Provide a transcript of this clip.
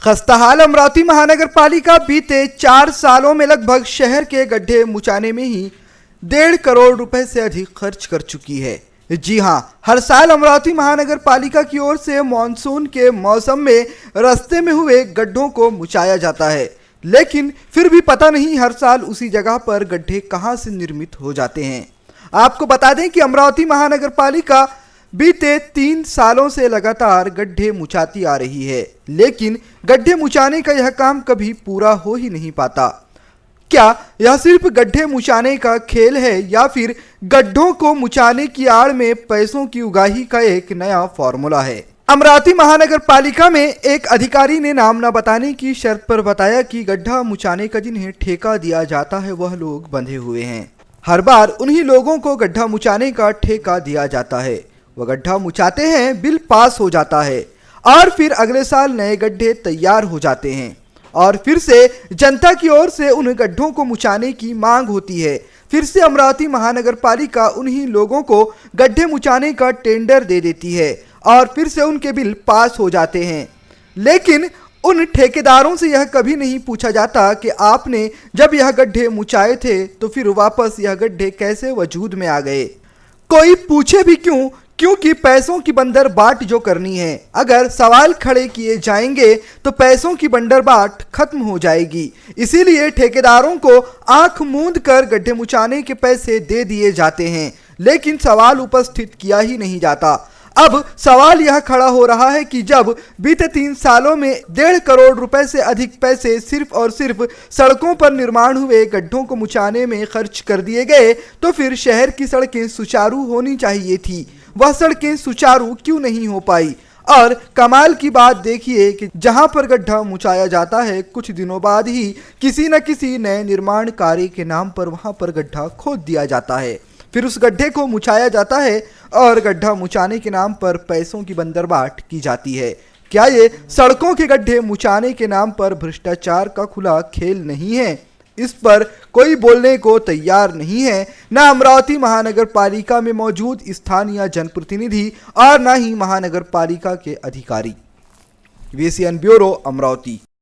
खस्ताहाल अमरावती महानगर पालिका बीते 4 सालों में लगभग शहर के गड्ढे मुचाने में ही 1.5 करोड़ रुपए से अधिक खर्च कर चुकी है। जी हां, हर साल अमरावती महानगर पालिका की ओर से मानसून के मौसम में रास्ते में हुए गड्ढों को मुचाया जाता है, लेकिन फिर भी पता नहीं हर साल उसी जगह पर गड्ढे कहां से निर्मित हो जाते हैं। आपको बता दें कि अमरावती महानगर पालिका बीते 3 सालों से लगातार गड्ढे मुचाती आ रही है, लेकिन गड्ढे मुचाने का यह काम कभी पूरा हो ही नहीं पाता। क्या यह सिर्फ गड्ढे मुचाने का खेल है या फिर गड्ढों को मुचाने की आड़ में पैसों की उगाही का एक नया फॉर्मूला है? अमरावती महानगर पालिका में एक अधिकारी ने नाम न बताने की शर्त पर बताया कि गड्ढा मुचाने का जिन्हें ठेका दिया जाता है वह लोग बंधे हुए हैं। हर बार उन्हीं लोगों को गड्ढा मुचाने का ठेका दिया जाता है, वह गड्ढा मुचाते हैं, बिल पास हो जाता है और फिर अगले साल नए गड्ढे तैयार हो जाते हैं और फिर से जनता की ओर से उन गड्ढों को मुचाने की मांग होती है। फिर से अमरावती महानगर पालिका उन्हीं लोगों को गड्ढे मुचाने का टेंडर दे देती है और फिर से उनके बिल पास हो जाते हैं, लेकिन उन ठेकेदारों से यह कभी नहीं पूछा जाता कि आपने जब यह गड्ढे मुचाए थे तो फिर वापस यह गड्ढे कैसे वजूद में आ गए। कोई पूछे भी क्यों? क्योंकि पैसों की बंदरबाट जो करनी है, अगर सवाल खड़े किए जाएंगे तो पैसों की बंदरबाट खत्म हो जाएगी। इसीलिए ठेकेदारों को आंख मूंद कर गड्ढे मुचाने के पैसे दे दिए जाते हैं, लेकिन सवाल उपस्थित किया ही नहीं जाता। अब सवाल यह खड़ा हो रहा है कि जब बीते 3 सालों में 1.5 करोड़ रुपए से अधिक पैसे सिर्फ और सिर्फ सड़कों पर निर्माण हुए गड्ढों को मुचाने में खर्च कर दिए गए, तो फिर शहर की सड़कें सुचारू होनी चाहिए थी। वह सड़कें सुचारू क्यों नहीं हो पाई? और कमाल की बात देखिए कि जहां पर गड्ढा मुचाया जाता है, कुछ दिनों बाद ही किसी न किसी नए निर्माण कार्य के नाम पर वहां पर गड्ढा खोद दिया जाता है। फिर उस गड्ढे को मुचाया जाता है और गड्ढा मुचाने के नाम पर पैसों की बंदरबाट की जाती है। क्या ये सड़कों के गड्ढे मुचाने के नाम पर भ्रष्टाचार का खुला खेल नहीं है? इस पर कोई बोलने को तैयार नहीं है, न अमरावती महानगर पालिका में मौजूद स्थानीय जनप्रतिनिधि और न ही महानगर पालिका के अधिकारी। VCN bureau, Amravati.